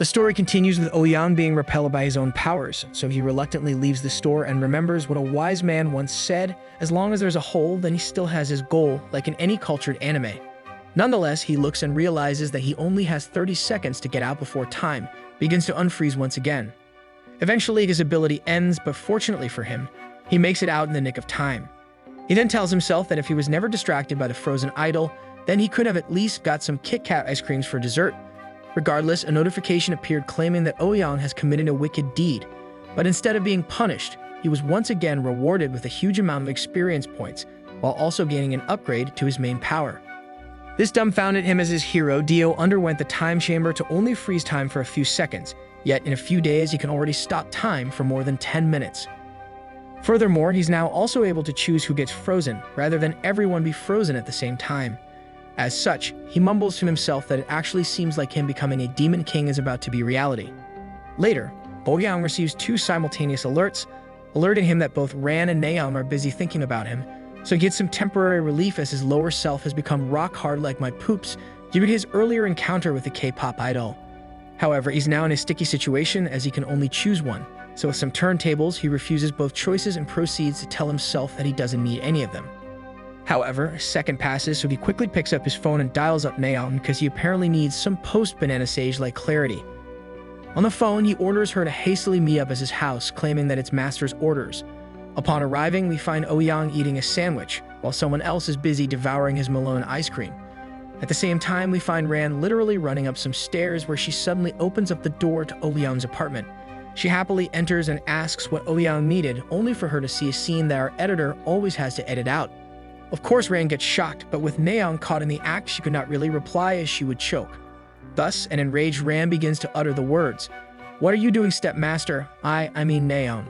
The story continues with Ouyang being repelled by his own powers, so he reluctantly leaves the store and remembers what a wise man once said, as long as there's a hole, then he still has his goal, like in any cultured anime. Nonetheless, he looks and realizes that he only has 30 seconds to get out before time begins to unfreeze once again. Eventually, his ability ends, but fortunately for him, he makes it out in the nick of time. He then tells himself that if he was never distracted by the frozen idol, then he could have at least got some Kit Kat ice creams for dessert. Regardless, a notification appeared claiming that Ouyang has committed a wicked deed, but instead of being punished, he was once again rewarded with a huge amount of experience points, while also gaining an upgrade to his main power. This dumbfounded him as his hero, Dio, underwent the time chamber to only freeze time for a few seconds, yet in a few days he can already stop time for more than 10 minutes. Furthermore, he's now also able to choose who gets frozen, rather than everyone be frozen at the same time. As such, he mumbles to himself that it actually seems like him becoming a demon king is about to be reality. Later, Ouyang receives two simultaneous alerts, alerting him that both Ran and Naeum are busy thinking about him, so he gets some temporary relief as his lower self has become rock hard like my poops due to his earlier encounter with the K-pop idol. However, he's now in a sticky situation as he can only choose one, so with some turntables, he refuses both choices and proceeds to tell himself that he doesn't need any of them. However, a second passes, so he quickly picks up his phone and dials up Naeum because he apparently needs some post-banana sage-like clarity. On the phone, he orders her to hastily meet up at his house, claiming that it's master's orders. Upon arriving, we find Ouyang eating a sandwich, while someone else is busy devouring his Malone ice cream. At the same time, we find Ran literally running up some stairs where she suddenly opens up the door to Ouyang's apartment. She happily enters and asks what Ouyang needed, only for her to see a scene that our editor always has to edit out. Of course, Ran gets shocked, but with Naeum caught in the act, she could not really reply as she would choke. Thus, an enraged Ran begins to utter the words, "What are you doing, stepmaster? I mean Naeum."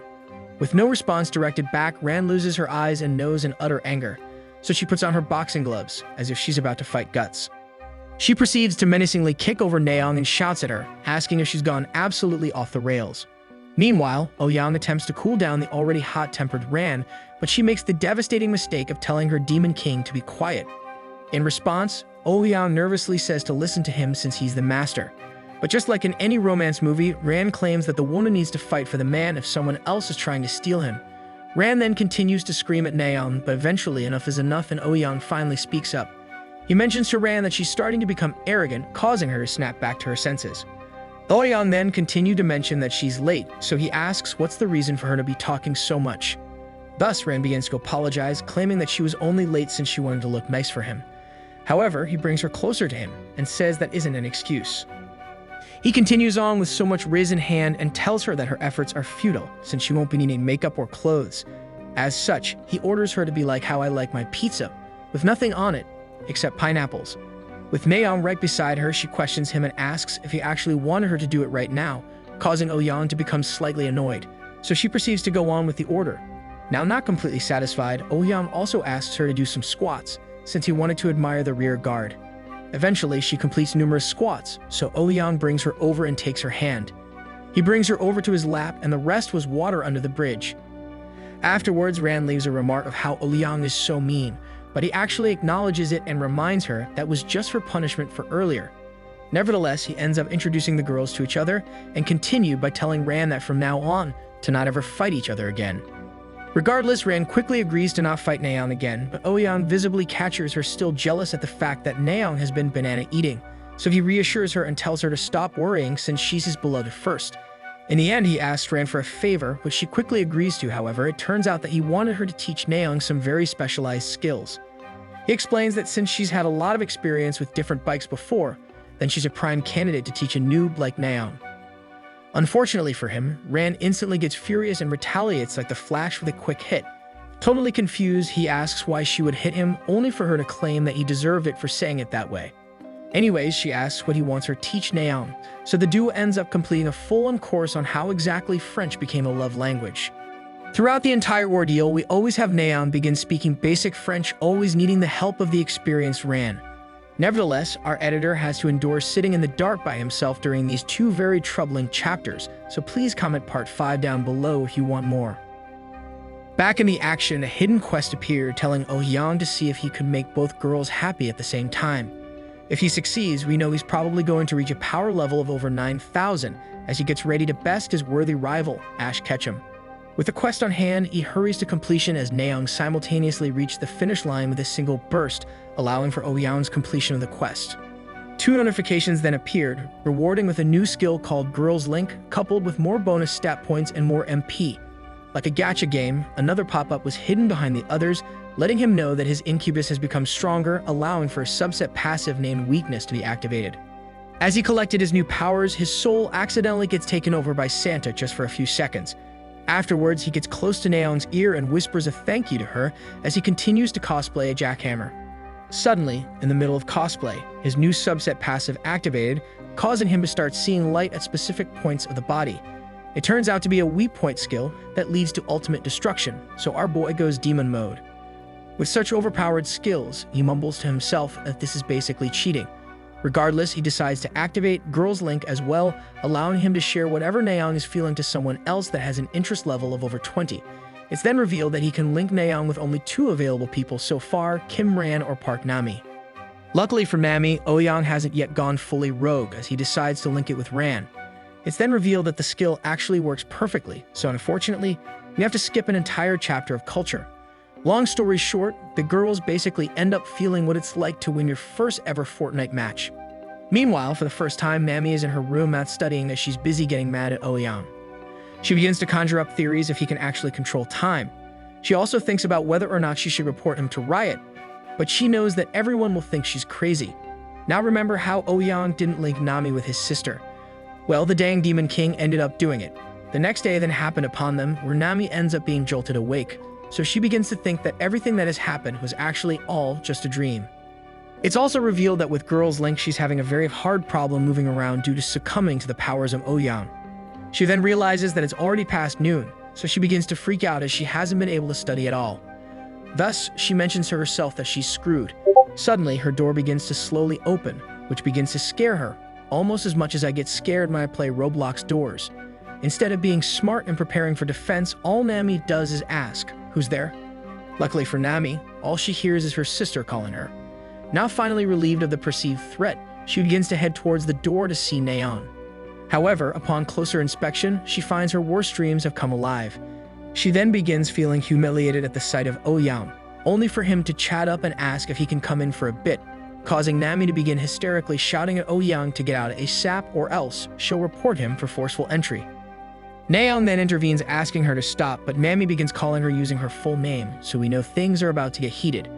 With no response directed back, Ran loses her eyes and nose in utter anger, so she puts on her boxing gloves, as if she's about to fight guts. She proceeds to menacingly kick over Naeum and shouts at her, asking if she's gone absolutely off the rails. Meanwhile, Ouyang attempts to cool down the already hot-tempered Ran, but she makes the devastating mistake of telling her demon king to be quiet. In response, Ouyang nervously says to listen to him since he's the master. But just like in any romance movie, Ran claims that the woman needs to fight for the man if someone else is trying to steal him. Ran then continues to scream at Naeum, but eventually enough is enough and Ouyang finally speaks up. He mentions to Ran that she's starting to become arrogant, causing her to snap back to her senses. Ouyang then continued to mention that she's late, so he asks what's the reason for her to be talking so much. Thus, Ran begins to apologize, claiming that she was only late since she wanted to look nice for him. However, he brings her closer to him and says that isn't an excuse. He continues on with so much riz in hand and tells her that her efforts are futile since she won't be needing makeup or clothes. As such, he orders her to be like how I like my pizza, with nothing on it except pineapples. With Naeum right beside her, she questions him and asks if he actually wanted her to do it right now, causing Ouyang to become slightly annoyed, so she proceeds to go on with the order. Now not completely satisfied, Ouyang also asks her to do some squats, since he wanted to admire the rear guard. Eventually, she completes numerous squats, so Ouyang brings her over and takes her hand. He brings her over to his lap, and the rest was water under the bridge. Afterwards, Ran leaves a remark of how Ouyang is so mean, but he actually acknowledges it and reminds her that was just for punishment for earlier. Nevertheless, he ends up introducing the girls to each other and continued by telling Ran that from now on, to not ever fight each other again. Regardless, Ran quickly agrees to not fight Naeum again, but Ouyang visibly catches her still jealous at the fact that Naeum has been banana eating, so he reassures her and tells her to stop worrying since she's his beloved first. In the end, he asks Ran for a favor, which she quickly agrees to. However, it turns out that he wanted her to teach Naeum some very specialized skills. He explains that since she's had a lot of experience with different bikes before, then she's a prime candidate to teach a noob like Naeum. Unfortunately for him, Ran instantly gets furious and retaliates like the Flash with a quick hit. Totally confused, he asks why she would hit him, only for her to claim that he deserved it for saying it that way. Anyways, she asks what he wants her to teach Naeum, so the duo ends up completing a full-on course on how exactly French became a love language. Throughout the entire ordeal, we always have Naeum begin speaking basic French, always needing the help of the experienced Ran. Nevertheless, our editor has to endure sitting in the dark by himself during these two very troubling chapters, so please comment part 5 down below if you want more. Back in the action, a hidden quest appeared telling Ouyang to see if he could make both girls happy at the same time. If he succeeds, we know he's probably going to reach a power level of over 9,000 as he gets ready to best his worthy rival, Ash Ketchum. With the quest on hand, he hurries to completion as Nayoung simultaneously reached the finish line with a single burst, allowing for Ouyang's completion of the quest. 2 notifications then appeared, rewarding with a new skill called Girls Link, coupled with more bonus stat points and more MP. Like a gacha game, another pop-up was hidden behind the others, letting him know that his incubus has become stronger, allowing for a subset passive named Weakness to be activated. As he collected his new powers, his soul accidentally gets taken over by Santa just for a few seconds. Afterwards, he gets close to Nayoung's ear and whispers a thank you to her as he continues to cosplay a jackhammer. Suddenly, in the middle of cosplay, his new subset passive activated, causing him to start seeing light at specific points of the body. It turns out to be a weak point skill that leads to ultimate destruction, so our boy goes demon mode. With such overpowered skills, he mumbles to himself that this is basically cheating. Regardless, he decides to activate Girls Link as well, allowing him to share whatever Nayoung is feeling to someone else that has an interest level of over 20. It's then revealed that he can link Nayoung with only 2 available people so far, Kim Ran or Park Nami. Luckily for Nami, Ouyang hasn't yet gone fully rogue as he decides to link it with Ran. It's then revealed that the skill actually works perfectly, so unfortunately, we have to skip an entire chapter of culture. Long story short, the girls basically end up feeling what it's like to win your first ever Fortnite match. Meanwhile, for the first time, Nami is in her room math studying as she's busy getting mad at Ouyang. She begins to conjure up theories if he can actually control time. She also thinks about whether or not she should report him to Riot, but she knows that everyone will think she's crazy. Now remember how Ouyang didn't link Nami with his sister. Well, the dang Demon King ended up doing it. The next day then happened upon them, where Nami ends up being jolted awake, so she begins to think that everything that has happened was actually all just a dream. It's also revealed that with Girls Link, she's having a very hard problem moving around due to succumbing to the powers of Ouyang. She then realizes that it's already past noon, so she begins to freak out as she hasn't been able to study at all. Thus, she mentions to herself that she's screwed. Suddenly, her door begins to slowly open, which begins to scare her, almost as much as I get scared when I play Roblox doors. Instead of being smart and preparing for defense, all Nami does is ask, "Who's there?" Luckily for Nami, all she hears is her sister calling her. Now finally relieved of the perceived threat, she begins to head towards the door to see Nayeon. However, upon closer inspection, she finds her worst dreams have come alive. She then begins feeling humiliated at the sight of Ouyang, only for him to chat up and ask if he can come in for a bit, causing Nami to begin hysterically shouting at Ouyang to get out ASAP or else she'll report him for forceful entry. Nayeon then intervenes asking her to stop, but Nami begins calling her using her full name, so we know things are about to get heated.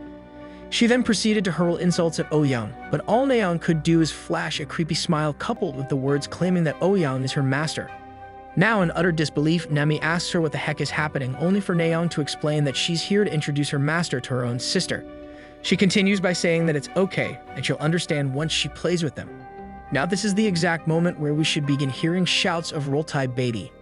She then proceeded to hurl insults at Ouyang, but all Nayeon could do is flash a creepy smile coupled with the words claiming that Ouyang is her master. Now in utter disbelief, Nami asks her what the heck is happening, only for Nayeon to explain that she's here to introduce her master to her own sister. She continues by saying that it's okay, and she'll understand once she plays with them. Now this is the exact moment where we should begin hearing shouts of Roll Tide Baby.